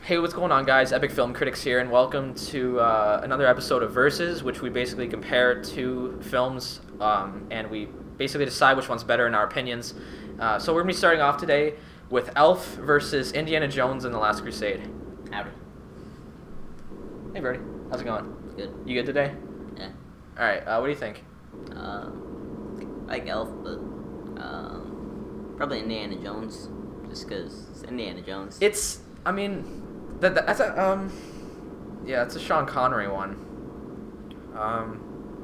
Hey, what's going on, guys? EpicFilmCritics here, and welcome to another episode of Versus, which we basically compare two films, and we basically decide which one's better in our opinions. So we're going to be starting off today with Elf versus Indiana Jones and the Last Crusade. Howdy. Hey, Birdie. How's it going? Good. You good today? Yeah. Alright, what do you think? I like Elf, but probably Indiana Jones, just because it's Indiana Jones. I mean, that's a it's a Sean Connery one.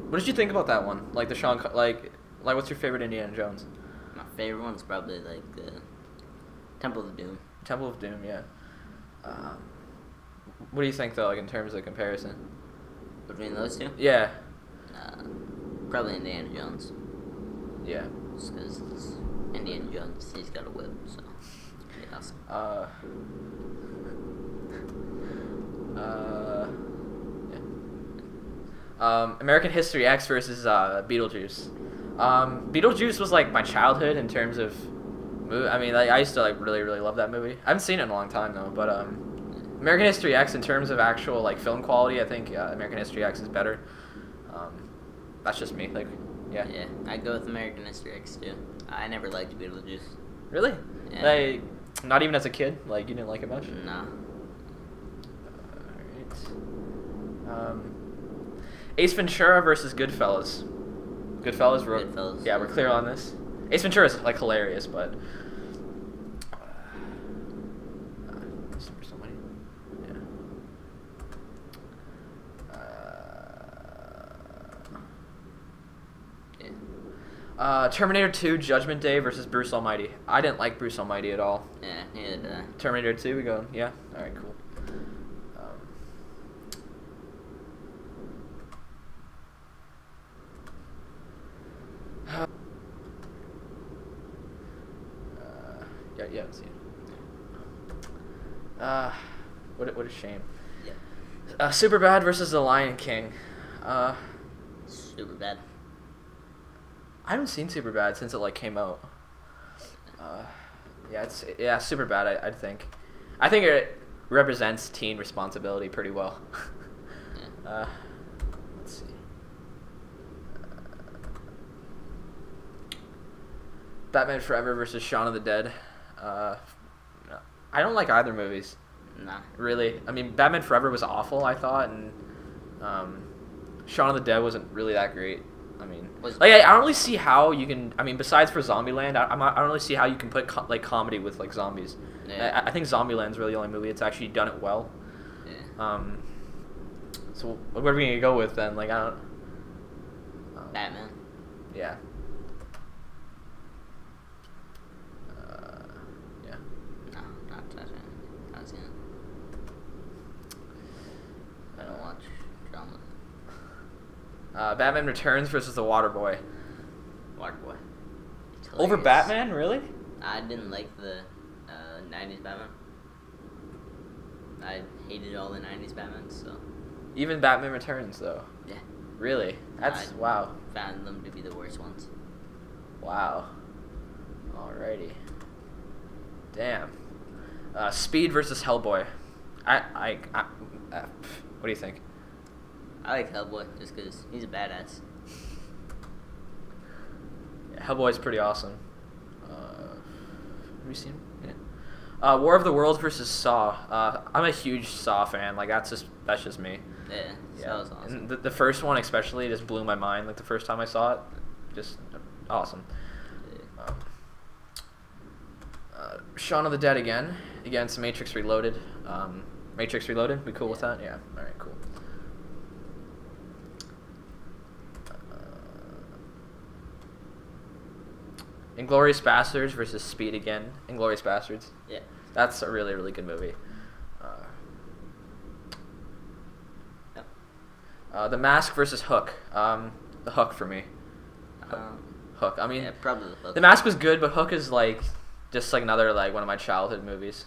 What did you think about that one? Like the like what's your favorite Indiana Jones? My favorite one's probably like Temple of Doom. Temple of Doom, yeah. What do you think though, like in terms of comparison? Between those two? Yeah. Probably Indiana Jones. Yeah. Just because it's Indiana Jones, he's got a whip, so yeah, awesome. American History X versus Beetlejuice. Beetlejuice was like my childhood in terms of movie. I mean, like, I used to like really love that movie. I haven't seen it in a long time though, but American History X in terms of actual like film quality, I think American History X is better. That's just me. Like, yeah. Yeah, I'd go with American History X too. I never liked Beetlejuice. Really? Yeah. Like, not even as a kid. Like, you didn't like it much? No. Alright. Ace Ventura versus Goodfellas. Goodfellas. Yeah, we're clear on this. Ace Ventura is like hilarious, but so many. Yeah. Terminator 2 Judgment Day versus Bruce Almighty. I didn't like Bruce Almighty at all. Yeah, neither did I. Terminator 2, we go. Yeah. All right, cool. Yeah, see it. What a shame. Yeah. Superbad versus The Lion King. Superbad. I haven't seen Superbad since it like came out. Yeah, Superbad. I think. I think it represents teen responsibility pretty well. Yeah. Let's see. Batman Forever versus Shaun of the Dead. No. I don't like either movies. Nah. Really. I mean, Batman Forever was awful, I thought, and Shaun of the Dead wasn't really that great. I mean, like I don't really see how you can. I mean, besides for Zombieland, I don't really see how you can put like comedy with like zombies. Yeah. I think Zombieland's really the only movie that's actually done it well. Yeah. So what are we gonna go with then? Like I don't. Batman. Yeah. No, not touching it. Not seeing it. I don't watch drama. Batman Returns versus the Waterboy. Waterboy. Over Batman, really? I didn't like the 90s Batman. I hated all the 90s Batman, so. Even Batman Returns, though. Yeah. Really? That's wow. Found them to be the worst ones. Wow. Alrighty. Damn. Speed versus Hellboy. What do you think? I like Hellboy just because he's a badass. Yeah, Hellboy's pretty awesome. Have you seen him? Yeah. War of the Worlds versus Saw. I'm a huge Saw fan. Like that's just me. Yeah, Saw's awesome. And the first one especially just blew my mind. Like the first time I saw it, just awesome. Yeah. Shaun of the Dead again against Matrix Reloaded. Matrix Reloaded. We cool with that? Yeah. All right. Cool. Inglourious Basterds versus Speed again. Inglourious Basterds. Yeah. That's a really good movie. The Mask versus Hook. The Hook for me. Hook. I mean, yeah, probably the Hook. The Mask was good, but Hook is like just like another like one of my childhood movies.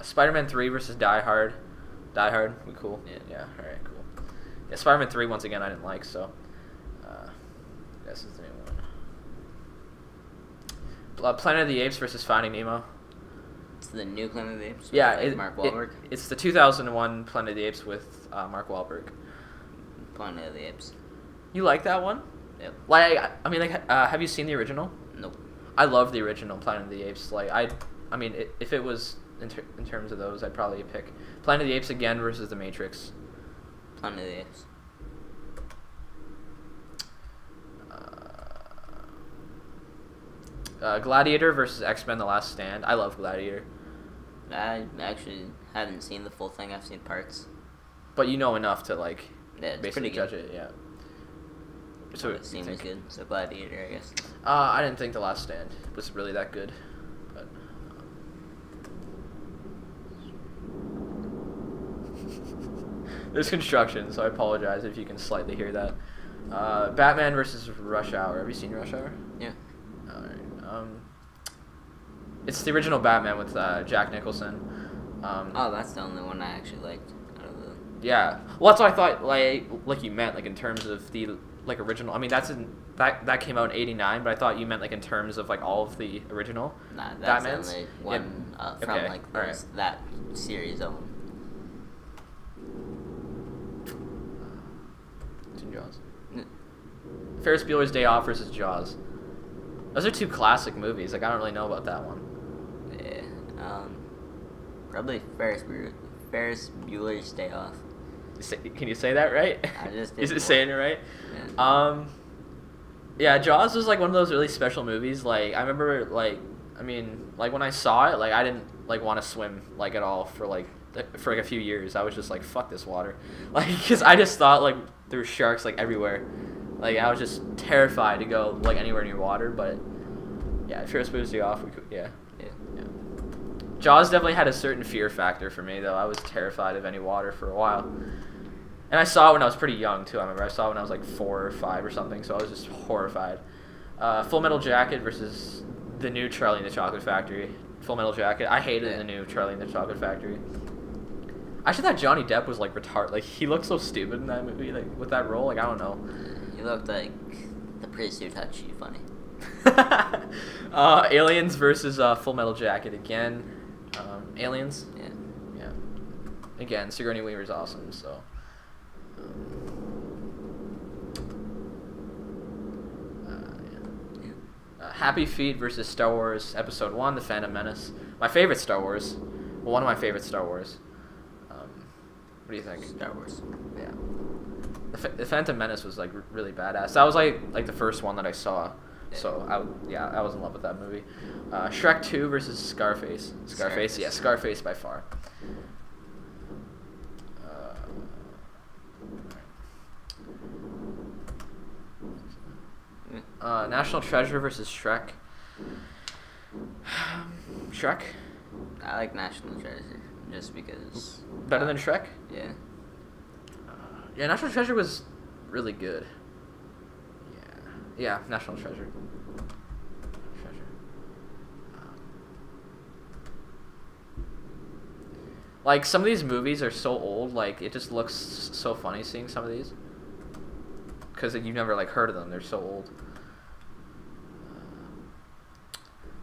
Spider-Man 3 versus Die Hard. Die Hard. We cool. Yeah. All right. Cool. Yeah, Spider-Man 3 once again I didn't like, so this is the new one. Planet of the Apes versus Finding Nemo. It's the new Planet of the Apes. Yeah, With, like, Mark Wahlberg. It's the 2001 Planet of the Apes with Mark Wahlberg. Planet of the Apes. You like that one? Yep. Like, I mean, like, have you seen the original? Nope. I love the original Planet of the Apes. Like, I mean, if it was in terms of those, I'd probably pick Planet of the Apes again versus The Matrix. Planet of the Apes. Gladiator versus XMen: The Last Stand. I love Gladiator. I actually haven't seen the full thing. I've seen parts. But you know enough to, like, Yeah, it's basically pretty good. judge it, yeah. So it seems good. So Gladiator, I guess. I didn't think The Last Stand was really that good. But there's construction, so I apologize if you can slightly hear that. Batman versus Rush Hour. Have you seen Rush Hour? Yeah. Alright. It's the original Batman with Jack Nicholson. Oh, that's the only one I actually liked out of the. Yeah. Well, that's what I thought. Like you meant, like, in terms of the, like, original. I mean, that came out in '89, but I thought you meant, like, in terms of, like, all of the original. Nah, that's Batmans? the only one from Okay, like alright. that series of them. It's in Jaws. Mm. Ferris Bueller's Day Off versus Jaws. Those are two classic movies. Like, I don't really know about that one. Yeah. Probably Ferris Bueller's Day Off. Can you say that right? I just did Is it before. saying it right? Yeah. Yeah, Jaws was, like, one of those really special movies. Like, I remember, like, I mean, like, when I saw it, like, I didn't, like, want to swim, like, at all for a few years. I was just like, fuck this water. Like, because I just thought, like, there were sharks, like, everywhere. Like, I was just terrified to go, like, anywhere near water. But yeah, Ferris Bueller's Day Off, yeah. Jaws definitely had a certain fear factor for me, though. I was terrified of any water for a while. And I saw it when I was pretty young, too. I remember I saw it when I was, like, 4 or 5 or something, so I was just horrified. Full Metal Jacket versus the new Charlie and the Chocolate Factory. Full Metal Jacket. I hated the new Charlie and the Chocolate Factory. I actually thought Johnny Depp was, like, retarded. Like, he looked so stupid in that movie, like, with that role. Like, I don't know. He looked like the Prince who touched you funny. Aliens versus Full Metal Jacket again. Aliens. Yeah. Again, Sigourney Weaver's awesome. So. Happy Feet versus Star Wars Episode 1: The Phantom Menace. My favorite Star Wars. Well, one of my favorite Star Wars. What do you think? Star Wars. Yeah. The Phantom Menace was, like, really badass. That was like the first one that I saw. So I was in love with that movie. Shrek 2 versus Scarface. Scarface, yeah, Scarface by far. National Treasure versus Shrek. Shrek? I like National Treasure just because. Better than Shrek? Yeah. Yeah, National Treasure was really good. Yeah, National Treasure. Like, some of these movies are so old, like, it just looks so funny seeing some of these. Because you've never, like, heard of them. They're so old.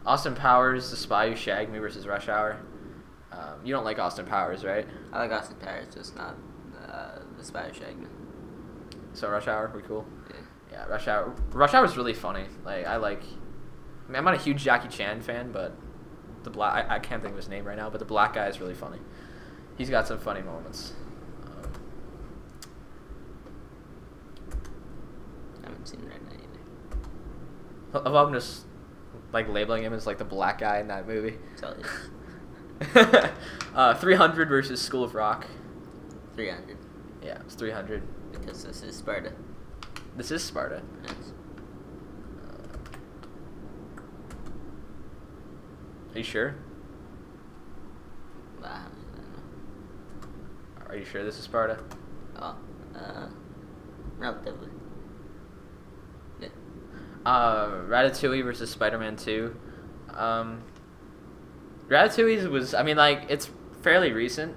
Austin Powers, The Spy Who Shagged Me versus Rush Hour. You don't like Austin Powers, right? I like Austin Powers, just not The Spy Who Shagged Me. So Rush Hour, we cool? Yeah. Yeah, Rush Hour. Rush Hour's really funny. Like, I mean, I'm not a huge Jackie Chan fan, but I can't think of his name right now, but the black guy is really funny. He's got some funny moments. I haven't seen Red Knight either. I love him just, like, labeling him as, like, the black guy in that movie. So it's 300 versus School of Rock. 300. Yeah, it's 300. Because this is Sparta. This is Sparta. Yes. Are you sure? I don't know. Are you sure this is Sparta? Oh, relatively. Yeah. Ratatouille versus SpiderMan 2. Ratatouille was, I mean, like, it's fairly recent.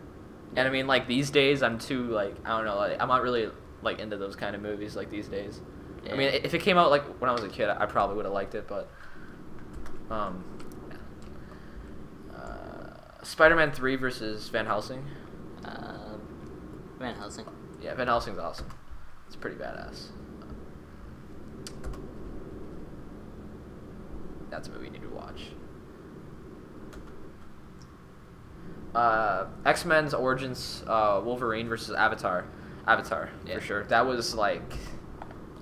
And I mean, like, these days I'm too, like, I don't know, like, I'm not really, like, into those kind of movies, like, these days. Yeah. I mean, if it came out, like, when I was a kid, I probably would have liked it, but Um, Spider-Man 3 versus Van Helsing. Van Helsing. Yeah, Van Helsing's awesome. It's pretty badass. That's a movie you need to watch. X-Men's Origins, Wolverine versus Avatar. Avatar, for sure. That was like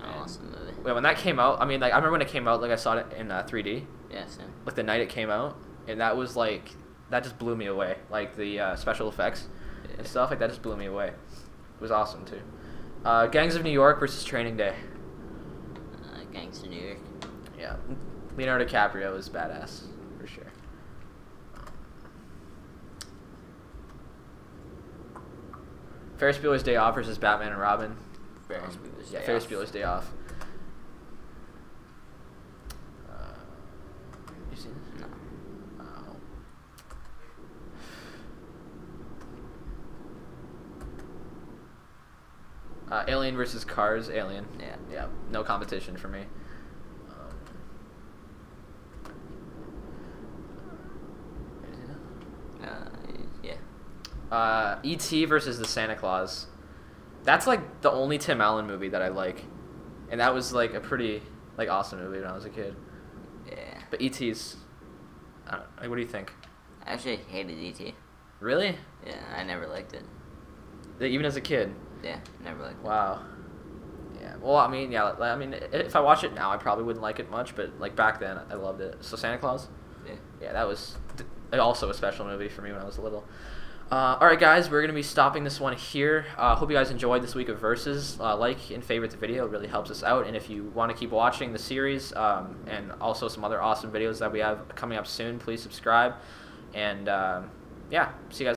awesome movie. Wait, when that came out, I mean, like, I remember when it came out, like, I saw it in 3D. Yeah, same. Like, the night it came out, and that was, like, that just blew me away. Like, the special effects and stuff, like, that just blew me away. It was awesome, too. Gangs of New York versus Training Day. Gangs of New York. Yeah. Leonardo DiCaprio was badass, for sure. Ferris Bueller's Day Off versus Batman and Robin. Ferris Bueller's Day Ferris Off. Bueller's Day Off. You seen this? No. Alien versus Cars. Alien. Yeah. Yeah. No competition for me. Yeah. E.T. versus the Santa Claus. That's like the only Tim Allen movie that I like, and that was like a pretty like awesome movie when I was a kid. Yeah. But E.T.'s, I don't know, like, what do you think? I actually hated E.T. Really? Yeah, I never liked it. Even as a kid? Yeah, never liked it. Wow. Yeah. Well, I mean, yeah. I mean, if I watch it now, I probably wouldn't like it much, but like back then, I loved it. So Santa Claus? Yeah. Yeah, that was also a special movie for me when I was little. Alright guys, we're going to be stopping this one here. Hope you guys enjoyed this week of Versus. Like and favorite the video, it really helps us out. And if you want to keep watching the series and also some other awesome videos that we have coming up soon, please subscribe. And yeah, see you guys.